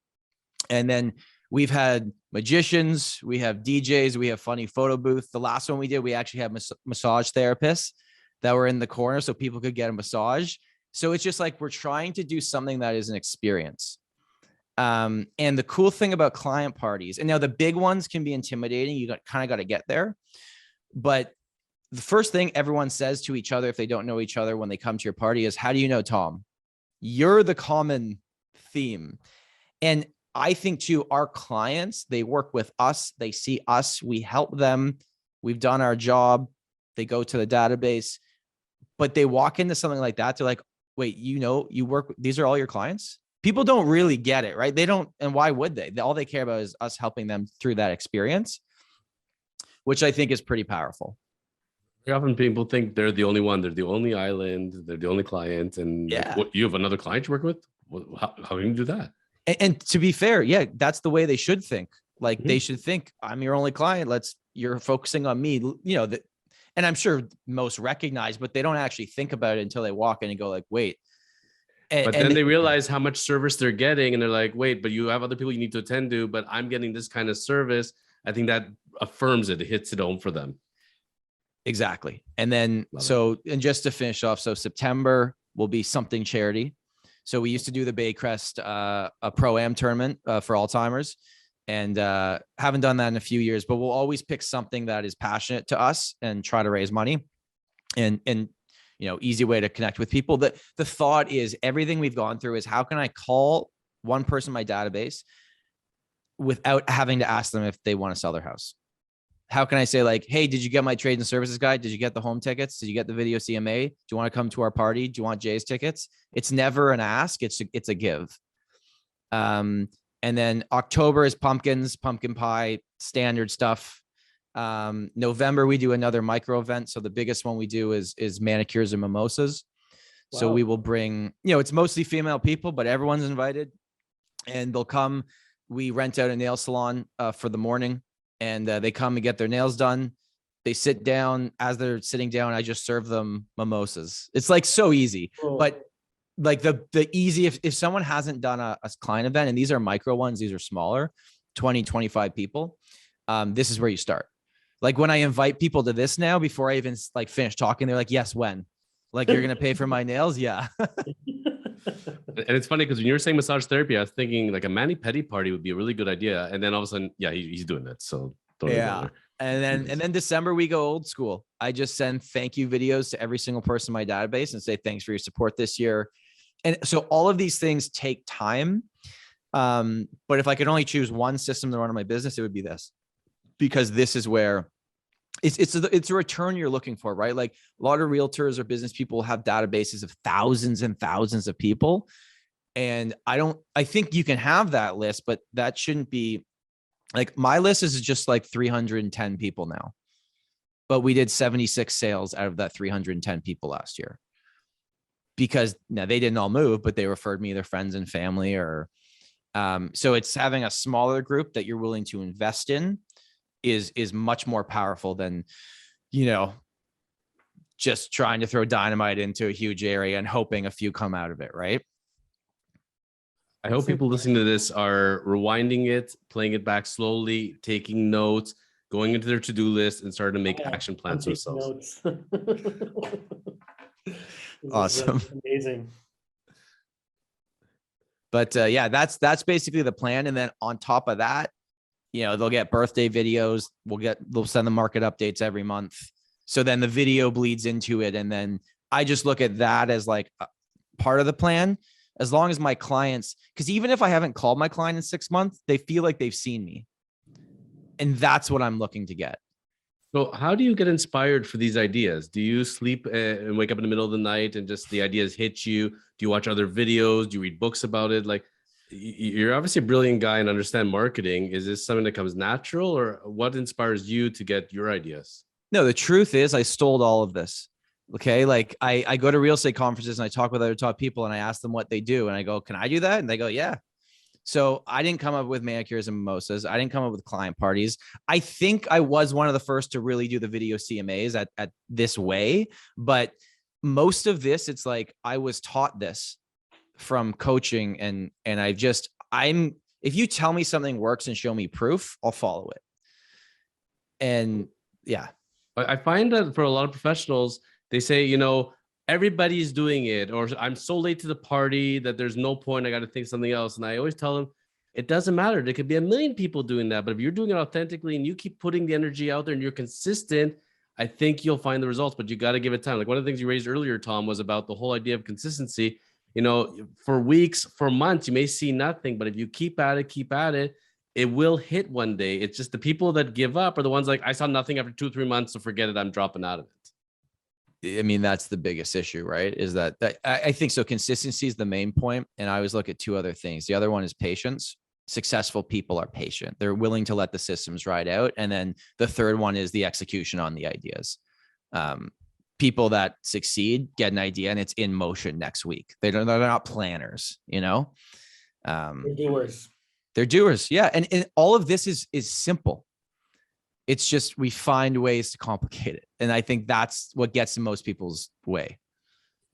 And then we've had magicians, we have DJs, we have funny photo booth. The last one we did, we actually had massage therapists that were in the corner so people could get a massage. So it's just like we're trying to do something that is an experience. And the cool thing about client parties, and now the big ones can be intimidating. You kind of got to get there. But the first thing everyone says to each other if they don't know each other when they come to your party is, how do you know Tom? You're the common theme. And I think too, our clients, they work with us. They see us. We help them. We've done our job. They go to the database. But they walk into something like that. They're like, wait, you work, these are all your clients? People don't really get it, right? They don't, and why would they? All they care about is us helping them through that experience, which I think is pretty powerful. Very often people think they're the only one, they're the only island, they're the only client, and what, you have another client you work with? How can you do that? And to be fair, yeah, that's the way they should think. Like they should think, I'm your only client. You're focusing on me, and I'm sure most recognize, but they don't actually think about it until they walk in and go like, wait. But then they realize how much service they're getting, and they're like, wait, but you have other people you need to attend to, but I'm getting this kind of service. I think that affirms it. It hits it home for them. Exactly. And then, and just to finish off, so September will be something charity. So we used to do the Baycrest, a Pro-Am tournament for Alzheimer's. And haven't done that in a few years, but we'll always pick something that is passionate to us and try to raise money and easy way to connect with people. The thought is everything we've gone through is how can I call one person in my database without having to ask them if they want to sell their house? How can I say like, hey, did you get my trade and services guide? Did you get the home tickets? Did you get the video CMA? Do you want to come to our party? Do you want Jay's tickets? It's never an ask. It's a give. And then October is pumpkins, pumpkin pie, standard stuff. November, we do another micro event. So the biggest one we do is manicures and mimosas. Wow. So we will bring, it's mostly female people, but everyone's invited and they'll come. we rent out a nail salon for the morning, and they come and get their nails done. They sit down. As they're sitting down, I just serve them mimosas. It's like so easy, but like the easy, if someone hasn't done a client event, and these are micro ones, these are smaller, 20, 25 people. This is where you start. Like when I invite people to this now, before I even like finish talking, they're like, yes, when? Like, you're going to pay for my nails? Yeah. And it's funny because when you were saying massage therapy, I was thinking like a mani-pedi party would be a really good idea. And then all of a sudden, yeah, he's doing it. So don't even bother. And then December, we go old school. I just send thank you videos to every single person in my database and say, thanks for your support this year. And so all of these things take time. But if I could only choose one system to run my business, it would be this, because this is where it's a return you're looking for, right? Like a lot of realtors or business people have databases of thousands and thousands of people. And I think you can have that list, but that shouldn't be like, my list is just like 310 people now, but we did 76 sales out of that 310 people last year, because now they didn't all move, but they referred me their friends and family, or so it's having a smaller group that you're willing to invest in is much more powerful than, just trying to throw dynamite into a huge area and hoping a few come out of it. Right. I hope people listening to this are rewinding it, playing it back slowly, taking notes, going into their to-do list, and starting to make action plans themselves. Awesome. Amazing. But yeah, that's basically the plan. And then on top of that, they'll get birthday videos. They'll send the market updates every month. So then the video bleeds into it. And then I just look at that as like a part of the plan. As long as my clients, because even if I haven't called my client in 6 months, they feel like they've seen me. And that's what I'm looking to get. So how do you get inspired for these ideas? Do you sleep and wake up in the middle of the night and just the ideas hit you? Do you watch other videos? Do you read books about it? Like, you're obviously a brilliant guy and understand marketing. Is this something that comes natural, or what inspires you to get your ideas? No, the truth is I stole all of this. Okay. Like I go to real estate conferences and I talk with other top people and I ask them what they do. And I go, can I do that? And they go, yeah. So I didn't come up with manicures and mimosas. I didn't come up with client parties. I think I was one of the first to really do the video CMAs at this way. But most of this, it's like I was taught this from coaching, and if you tell me something works and show me proof, I'll follow it. And yeah. I find that for a lot of professionals, they say, everybody's doing it, or I'm so late to the party that there's no point. I got to think something else. And I always tell them, it doesn't matter. There could be a million people doing that. But if you're doing it authentically and you keep putting the energy out there and you're consistent, I think you'll find the results, but you got to give it time. Like one of the things you raised earlier, Tom, was about the whole idea of consistency. For weeks, for months, you may see nothing, but if you keep at it, it will hit one day. It's just the people that give up are the ones like, I saw nothing after 2 or 3 months, so forget it. I'm dropping out of it. I mean, that's the biggest issue, right? Is that I think so. Consistency is the main point. And I always look at two other things. The other one is patience. Successful people are patient. They're willing to let the systems ride out. And then the third one is the execution on the ideas. People that succeed get an idea and it's in motion next week. They're not planners, They're doers. They're doers. Yeah. And all of this is simple. It's just, we find ways to complicate it. And I think that's what gets in most people's way.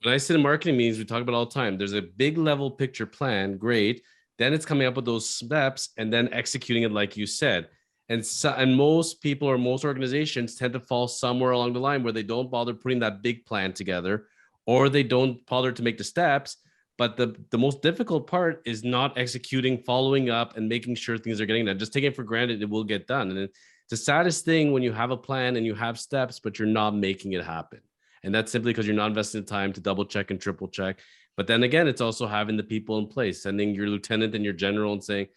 When I sit in marketing meetings, we talk about it all the time. There's a big level picture plan. Great. Then it's coming up with those steps and then executing it like you said. And most people or most organizations tend to fall somewhere along the line where they don't bother putting that big plan together, or they don't bother to make the steps. But the most difficult part is not executing, following up, and making sure things are getting done. Just taking it for granted, it will get done. And it's the saddest thing when you have a plan and you have steps, but you're not making it happen. And that's simply because you're not investing the time to double check and triple check. But then again, it's also having the people in place, sending your lieutenant and your general and saying,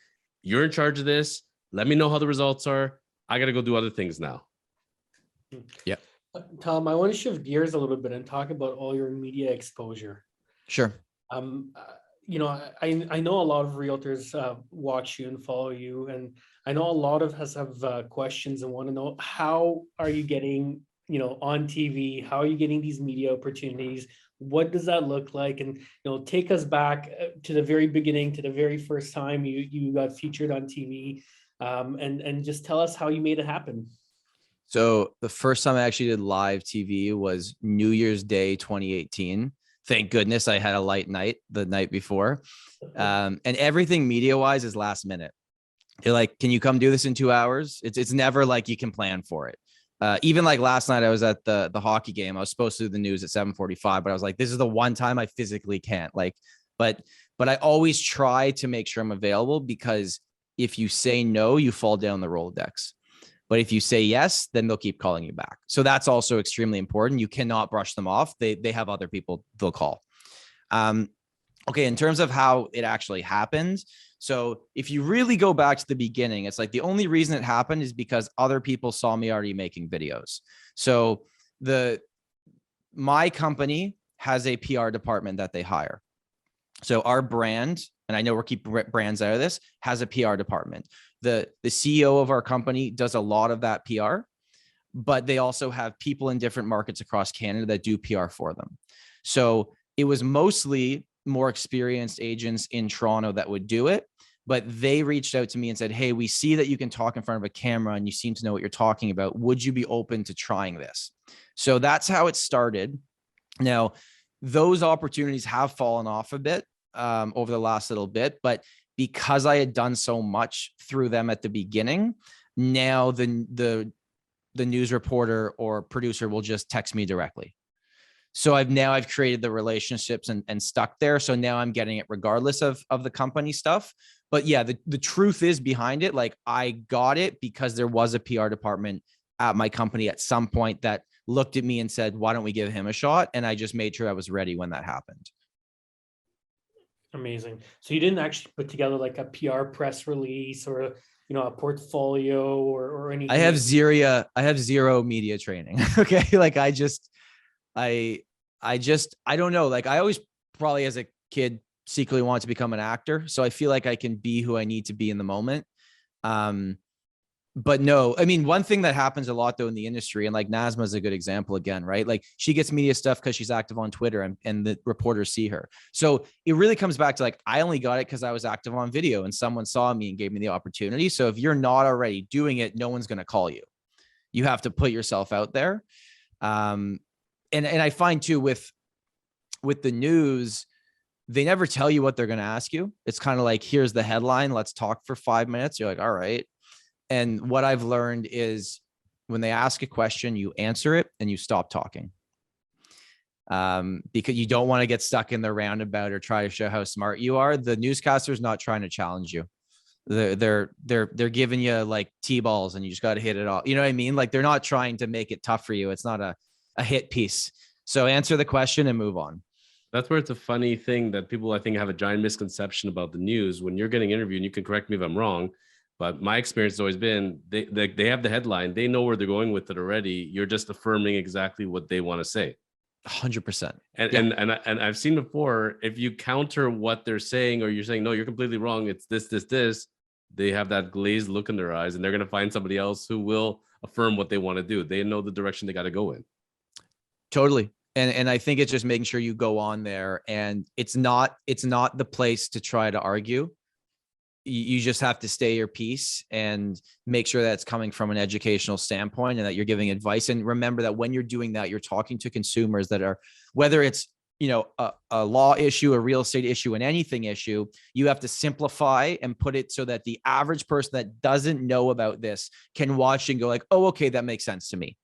you're in charge of this. Let me know how the results are. I got to go do other things now. Yeah. Tom, I want to shift gears a little bit and talk about all your media exposure. Sure. I know a lot of realtors watch you and follow you, and I know a lot of us have questions and want to know, how are you getting, on TV? How are you getting these media opportunities? What does that look like? And, take us back to the very beginning, to the very first time you got featured on TV, and just tell us how you made it happen. So the first time I actually did live TV was New Year's Day 2018. Thank goodness I had a light night the night before. And everything media wise is last minute. They're like, can you come do this in 2 hours? It's never like you can plan for it. Even like last night, I was at the hockey game. I was supposed to do the news at 7:45, but I was like, this is the one time I physically can't. But I always try to make sure I'm available, because if you say no, you fall down the Rolodex. But if you say yes, then they'll keep calling you back. So that's also extremely important. You cannot brush them off. They have other people they'll call. Okay, in terms of how it actually happened. So if you really go back to the beginning, it's like the only reason it happened is because other people saw me already making videos. So my company has a PR department that they hire. So our brand, and I know we're keeping brands out of this, has a PR department. The CEO of our company does a lot of that PR, but they also have people in different markets across Canada that do PR for them. So it was mostly more experienced agents in Toronto that would do it, but they reached out to me and said, hey, we see that you can talk in front of a camera and you seem to know what you're talking about. Would you be open to trying this? So that's how it started. Now, those opportunities have fallen off a bit over the last little bit, but because I had done so much through them at the beginning, now the news reporter or producer will just text me directly. So I've created the relationships and stuck there. So now I'm getting it regardless of the company stuff. But yeah, the truth is behind it. Like, I got it because there was a PR department at my company at some point that looked at me and said, why don't we give him a shot? And I just made sure I was ready when that happened. Amazing. So you didn't actually put together like a PR press release or a portfolio or anything? I have zero media training. Okay. Like I don't know. Like, I always probably as a kid secretly wanted to become an actor. So I feel like I can be who I need to be in the moment. But no, I mean, one thing that happens a lot though in the industry, and like Nazma is a good example again, right? Like, she gets media stuff because she's active on Twitter and the reporters see her. So it really comes back to like, I only got it because I was active on video and someone saw me and gave me the opportunity. So if you're not already doing it, no one's going to call you. You have to put yourself out there. And I find too with the news, they never tell you what they're going to ask you. It's kind of like, here's the headline. Let's talk for 5 minutes. You're like, all right. And what I've learned is when they ask a question, you answer it and you stop talking. Because you don't want to get stuck in the roundabout or try to show how smart you are. The newscaster's not trying to challenge you. They're giving you like T-balls and you just got to hit it all. You know what I mean? Like, they're not trying to make it tough for you. It's not a hit piece. So answer the question and move on. That's where it's a funny thing that people, I think, have a giant misconception about the news. When you're getting interviewed, and you can correct me if I'm wrong, but my experience has always been they have the headline. They know where they're going with it already. You're just affirming exactly what they want to say. 100%. And I've seen before, if you counter what they're saying, or you're saying, no, you're completely wrong, it's this, they have that glazed look in their eyes, and they're going to find somebody else who will affirm what they want to do. They know the direction they got to go in. Totally. And I think it's just making sure you go on there, and it's not the place to try to argue. You just have to stay your peace and make sure that it's coming from an educational standpoint and that you're giving advice. And remember that when you're doing that, you're talking to consumers that are, whether it's, a law issue, a real estate issue, an anything issue, you have to simplify and put it so that the average person that doesn't know about this can watch and go like, oh, okay, that makes sense to me.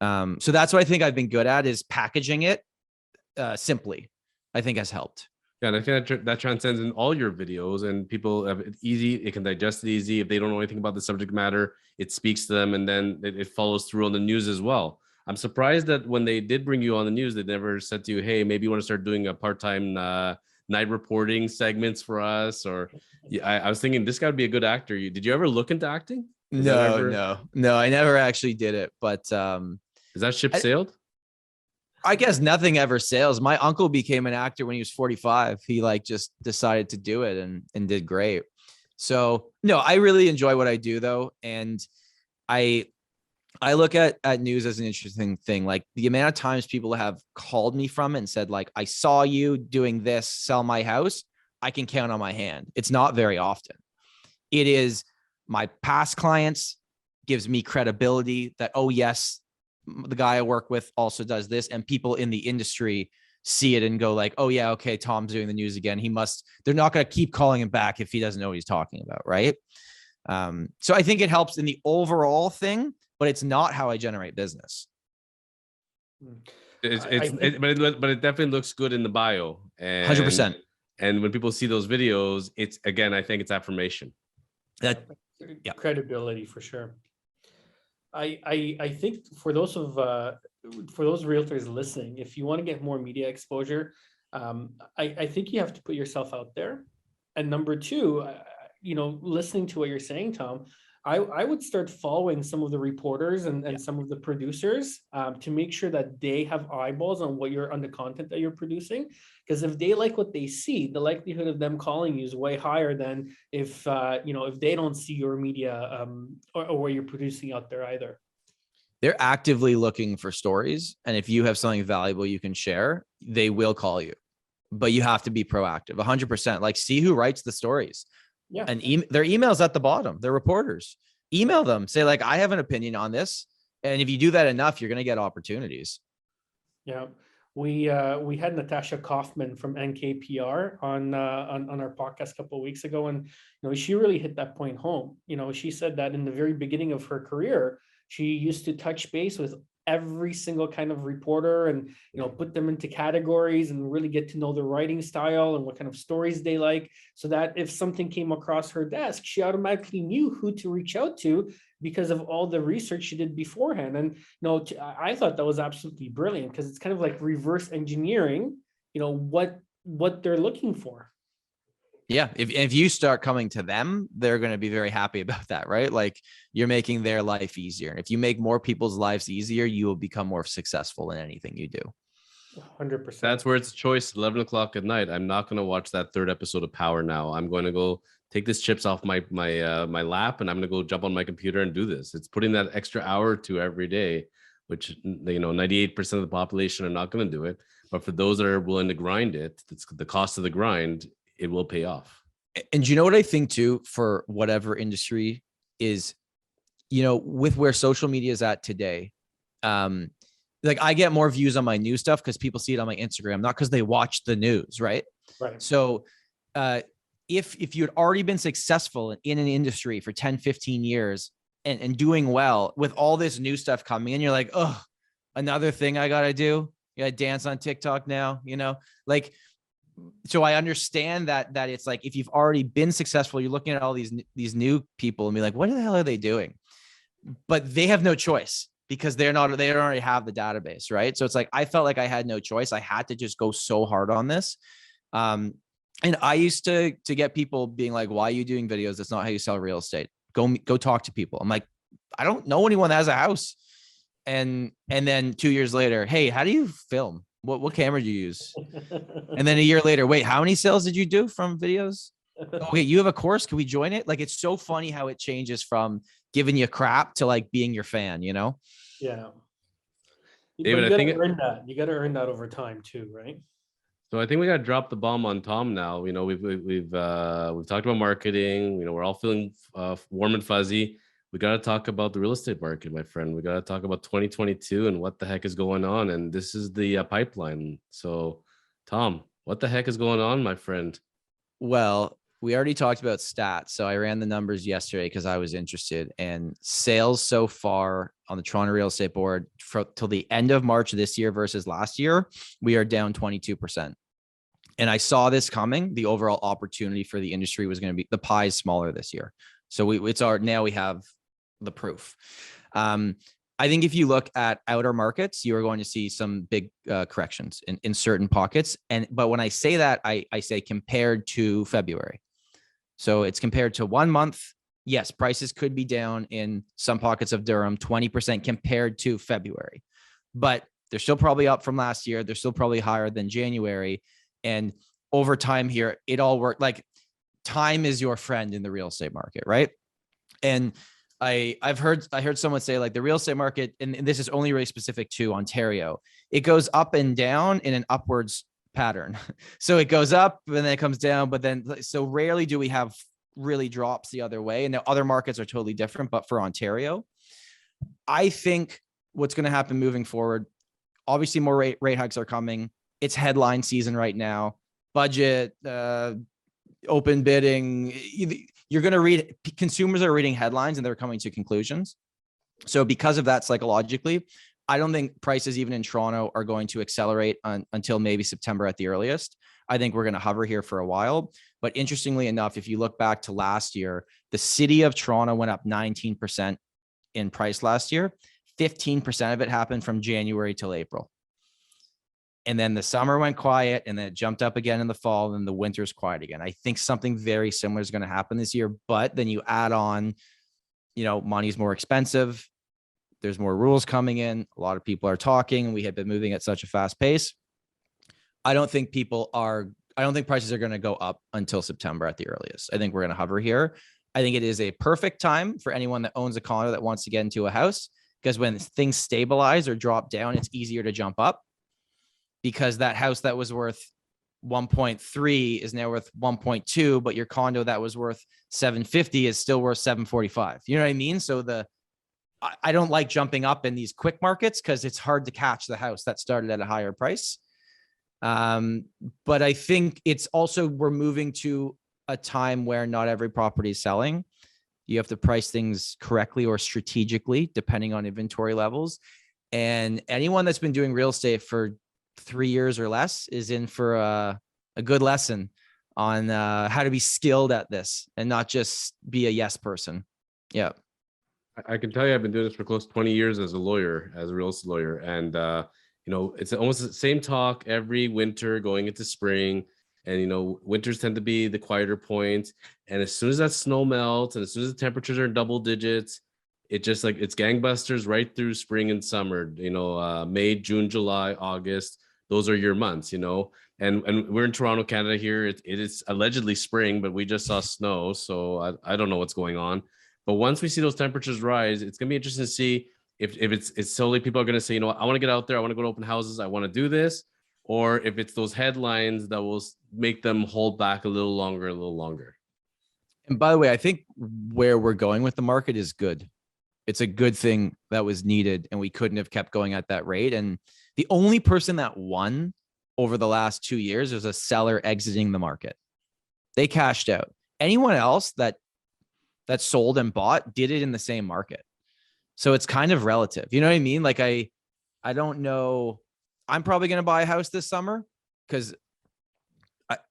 So that's what I think I've been good at, is packaging it simply, I think has helped. Yeah, and I think that transcends in all your videos, and people have it easy. It can digest it easy. If they don't know anything about the subject matter, it speaks to them, and then it follows through on the news as well. I'm surprised that when they did bring you on the news, they never said to you, hey, maybe you want to start doing a part-time night reporting segments for us. Or I was thinking this guy would be a good actor. Did you ever look into acting? No, I never actually did it. But is that ship sailed? I guess nothing ever sails. My uncle became an actor when he was 45. He just decided to do it and did great. So no, I really enjoy what I do though. And I I look at news as an interesting thing. Like the amount of times people have called me from it and said, like, I saw you doing this, sell my house. I can count on my hand. It's not very often. It is my past clients gives me credibility that, oh, yes, the guy I work with also does this. And people in the industry see it and go like, oh, yeah, okay, Tom's doing the news again. They're not going to keep calling him back if he doesn't know what he's talking about. Right. So I think it helps in the overall thing, but it's not how I generate business. But it definitely looks good in the bio. And 100%. And when people see those videos, it's, again, I think it's affirmation. That credibility for sure. I think for those realtors listening, if you want to get more media exposure, I think you have to put yourself out there. And number two, listening to what you're saying, Tom, I would start following some of the reporters and some of the producers to make sure that they have eyeballs on the content that you're producing. Because if they like what they see, the likelihood of them calling you is way higher than if they don't see your media or what you're producing out there either. They're actively looking for stories. And if you have something valuable you can share, they will call you. But you have to be proactive, 100%. Like, see who writes the stories. Yeah. And their emails at the bottom, they're reporters. Email them, say like, I have an opinion on this. And if you do that enough, you're going to get opportunities. Yeah. We had Natasha Kaufman from NKPR on our podcast a couple of weeks ago. And, she really hit that point home. She said that in the very beginning of her career, she used to touch base with every single kind of reporter and, put them into categories and really get to know their writing style and what kind of stories they like, so that if something came across her desk, she automatically knew who to reach out to because of all the research she did beforehand. And, I thought that was absolutely brilliant because it's kind of like reverse engineering, what they're looking for. Yeah. If you start coming to them, they're going to be very happy about that, right? Like, you're making their life easier. And if you make more people's lives easier, you will become more successful in anything you do. 100%. That's where it's a choice. 11 o'clock at night. I'm not going to watch that third episode of Power now. I'm going to go take this chips off my lap, and I'm going to go jump on my computer and do this. It's putting that extra hour or two every day, which, 98% of the population are not going to do it. But for those that are willing to grind it, it's the cost of the grind. It will pay off. And you know what I think too, for whatever industry is, with where social media is at today, like, I get more views on my new stuff because people see it on my Instagram, not because they watch the news. Right. Right. So, if you had already been successful in an industry for 10, 15 years and doing well with all this new stuff coming in, you're like, oh, another thing I got to do. You got to dance on TikTok now, like, so I understand that it's like, if you've already been successful, you're looking at all these new people and be like, what the hell are they doing? But they have no choice because they don't already have the database. Right. So it's like, I felt like I had no choice. I had to just go so hard on this. And I used to get people being like, why are you doing videos? That's not how you sell real estate. Go talk to people. I'm like, I don't know anyone that has a house. And then 2 years later, hey, how do you film? What camera do you use? And then a year later, wait, how many sales did you do from videos? Okay, you have a course. Can we join it? Like, it's so funny how it changes from giving you crap to like being your fan, Yeah. David, you got to earn that over time too, right? So I think we got to drop the bomb on Tom now. We've talked about marketing. We're all feeling warm and fuzzy. We got to talk about the real estate market, my friend. We got to talk about 2022 and what the heck is going on. And this is the pipeline. So, Tom, what the heck is going on, my friend? Well, we already talked about stats. So I ran the numbers yesterday because I was interested. And sales so far on the Toronto Real Estate Board till the end of March of this year versus last year, we are down 22%. And I saw this coming. The overall opportunity for the industry was going to be, the pie is smaller this year. So now we have the proof. I think if you look at outer markets, you are going to see some big corrections in certain pockets. But when I say that, I say compared to February. So it's compared to 1 month. Yes, prices could be down in some pockets of Durham, 20% compared to February, but they're still probably up from last year. They're still probably higher than January. And over time here, it all worked. Like, time is your friend in the real estate market, right? And I heard someone say like the real estate market, and this is only really specific to Ontario, it goes up and down in an upwards pattern. So it goes up and then it comes down, but then so rarely do we have really drops the other way. And the other markets are totally different. But for Ontario, I think what's going to happen moving forward, obviously more rate hikes are coming. It's headline season right now. Budget, open bidding. You're going to read, consumers are reading headlines and they're coming to conclusions. So because of that, psychologically, I don't think prices even in Toronto are going to accelerate until maybe September at the earliest. I think we're going to hover here for a while. But interestingly enough, if you look back to last year, the city of Toronto went up 19% in price last year. 15% of it happened from January till April. And then the summer went quiet and then it jumped up again in the fall and the winter's quiet again. I think something very similar is going to happen this year, but then you add on, money's more expensive. There's more rules coming in. A lot of people are talking and we have been moving at such a fast pace. I don't think prices are going to go up until September at the earliest. I think we're going to hover here. I think it is a perfect time for anyone that owns a condo that wants to get into a house, because when things stabilize or drop down, it's easier to jump up, because that house that was worth 1.3 is now worth 1.2, but your condo that was worth 750 is still worth 745. You know what I mean? So I don't like jumping up in these quick markets because it's hard to catch the house that started at a higher price. But I think it's also, we're moving to a time where not every property is selling. You have to price things correctly or strategically, depending on inventory levels. And anyone that's been doing real estate for 3 years or less is in for a good lesson on how to be skilled at this and not just be a yes person. Yeah. I can tell you, I've been doing this for close to 20 years as a lawyer, as a real estate lawyer. And, it's almost the same talk every winter going into spring. And, winters tend to be the quieter point. And as soon as that snow melts and as soon as the temperatures are in double digits, it's gangbusters right through spring and summer, May, June, July, August. Those are your months, and we're in Toronto, Canada here. It is allegedly spring, but we just saw snow. So I don't know what's going on. But once we see those temperatures rise, it's going to be interesting to see if it's solely people are going to say, I want to get out there. I want to go to open houses. I want to do this. Or if it's those headlines that will make them hold back a little longer. And by the way, I think where we're going with the market is good. It's a good thing that was needed, and we couldn't have kept going at that rate. And the only person that won over the last 2 years was a seller exiting the market. They cashed out. Anyone else that sold and bought did it in the same market. So it's kind of relative. You know what I mean? Like I don't know. I'm probably going to buy a house this summer because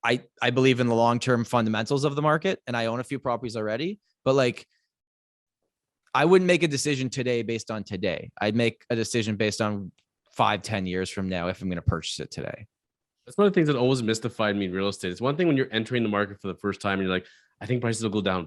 I believe in the long-term fundamentals of the market, and I own a few properties already. But I wouldn't make a decision today based on today. I'd make a decision based on 5-10 years from now if I'm going to purchase it today. That's one of the things that always mystified me in real estate. It's one thing when you're entering the market for the first time and you're like, I think prices will go down.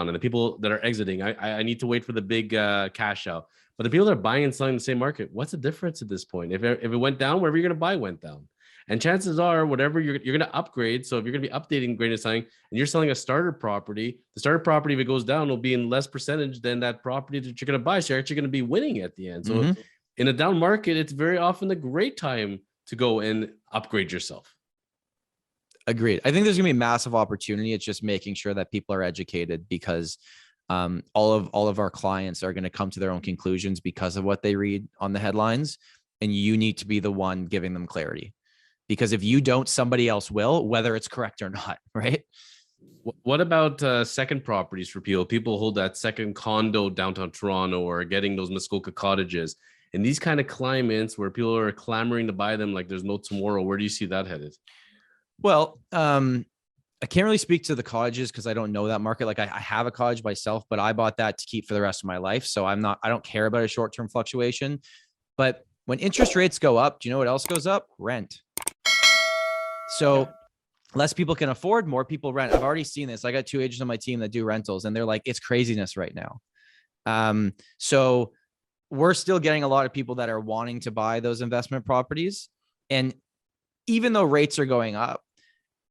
And the people that are exiting, I need to wait for the big cash out. But the people that are buying and selling the same market, what's the difference at this point? If it went down, wherever you're going to buy went down. And chances are, whatever you're going to upgrade. So if you're going to be updating, grading, and selling, and you're selling a starter property, the starter property, if it goes down, will be in less percentage than that property that you're going to buy. So you're actually going to be winning at the end. So in a down market, it's very often a great time to go and upgrade yourself. Agreed. I think there's gonna be massive opportunity. It's just making sure that people are educated, because all of our clients are going to come to their own conclusions because of what they read on the headlines. And you need to be the one giving them clarity, because if you don't, somebody else will, whether it's correct or not. Right. What about second properties for people? People hold that second condo downtown Toronto or getting those Muskoka cottages. In these kind of climates where people are clamoring to buy them like there's no tomorrow, where do you see that headed? Well, I can't really speak to the cottages because I don't know that market. Like I have a cottage myself, but I bought that to keep for the rest of my life. So I don't care about a short-term fluctuation. But when interest rates go up, do you know what else goes up? Rent. So less people can afford, more people rent. I've already seen this. I got 2 agents on my team that do rentals, and they're like, it's craziness right now. So we're still getting a lot of people that are wanting to buy those investment properties. And even though rates are going up,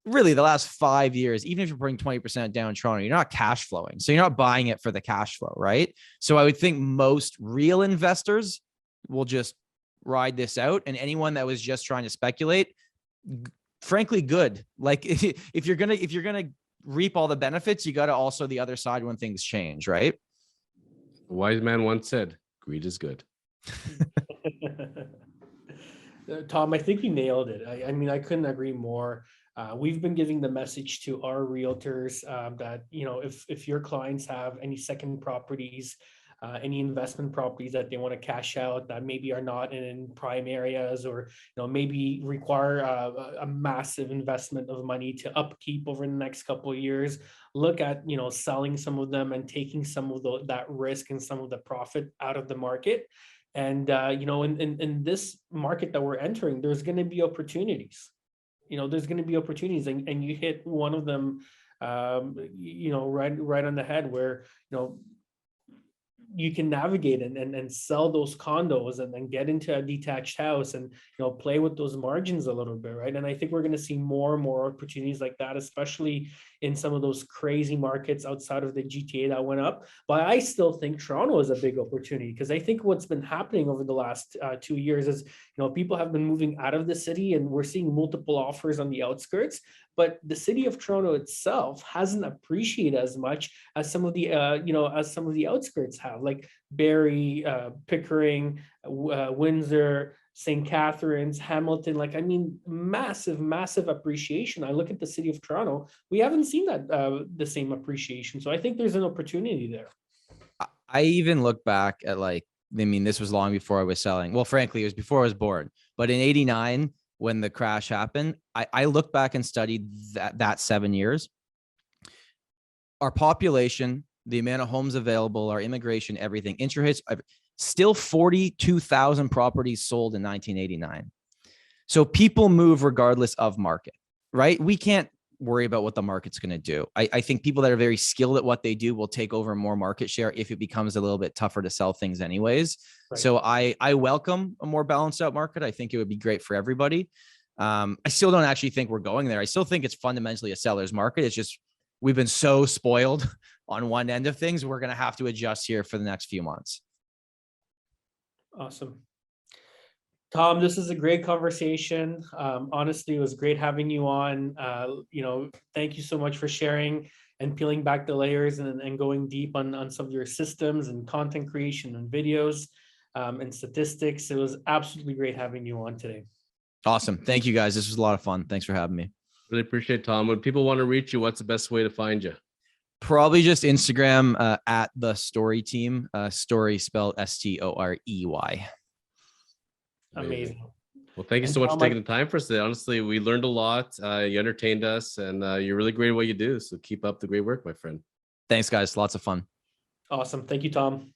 really the last 5 years, even if you're putting 20% down in Toronto, you're not cash flowing. So you're not buying it for the cash flow, right? So I would think most real investors will just ride this out. And anyone that was just trying to speculate, frankly, good. Like if you're gonna reap all the benefits, you got to also the other side when things change, right? A wise man once said, greed is good. Tom, I think you nailed it. I mean, I couldn't agree more. We've been giving the message to our realtors that, you know, if your clients have any second properties, any investment properties that they want to cash out that maybe are not in prime areas, or, you know, maybe require a massive investment of money to upkeep over the next couple of years, look at, you know, selling some of them and taking some of that risk and some of the profit out of the market. And, you know, in this market that we're entering, there's going to be opportunities. You know, there's going to be opportunities, and you hit one of them, you know, right on the head, where, you know, you can navigate and sell those condos and then get into a detached house and, you know, play with those margins a little bit, right? And I think we're going to see more and more opportunities like that, especially in some of those crazy markets outside of the GTA that went up. But I still think Toronto is a big opportunity, because I think what's been happening over the last 2 years is, you know, people have been moving out of the city, and we're seeing multiple offers on the outskirts. But the city of Toronto itself hasn't appreciated as much as some of the, you know, as some of the outskirts have, like Barrie, Pickering, Windsor, St. Catharines, Hamilton. Like, I mean, massive appreciation. I look at the city of Toronto, we haven't seen that the same appreciation. So I think there's an opportunity there. I even look back at, like, I mean, this was long before I was selling. Well, frankly, it was before I was born. But in '89, when the crash happened, I look back and studied that 7 years. Our population, the amount of homes available, our immigration, everything, interest rates, still 42,000 properties sold in 1989. So people move regardless of market, right? We can't worry about what the market's going to do. I think people that are very skilled at what they do will take over more market share if it becomes a little bit tougher to sell things anyways. Right. So I welcome a more balanced out market. I think it would be great for everybody. I still don't actually think we're going there. I still think it's fundamentally a seller's market. It's just, we've been so spoiled on one end of things. We're going to have to adjust here for the next few months. Awesome. Tom, this is a great conversation. Honestly, it was great having you on. You know, thank you so much for sharing and peeling back the layers and going deep on some of your systems and content creation and videos and statistics. It was absolutely great having you on today. Awesome. Thank you, guys. This was a lot of fun. Thanks for having me. Really appreciate it, Tom. When people want to reach you, what's the best way to find you? Probably just Instagram at the Storey team. Storey spelled STOREY. Amazing. Well, thank you so much for taking the time for us today. Honestly, we learned a lot. You entertained us, and you're really great at what you do. So keep up the great work, my friend. Thanks, guys. Lots of fun. Awesome. Thank you, Tom.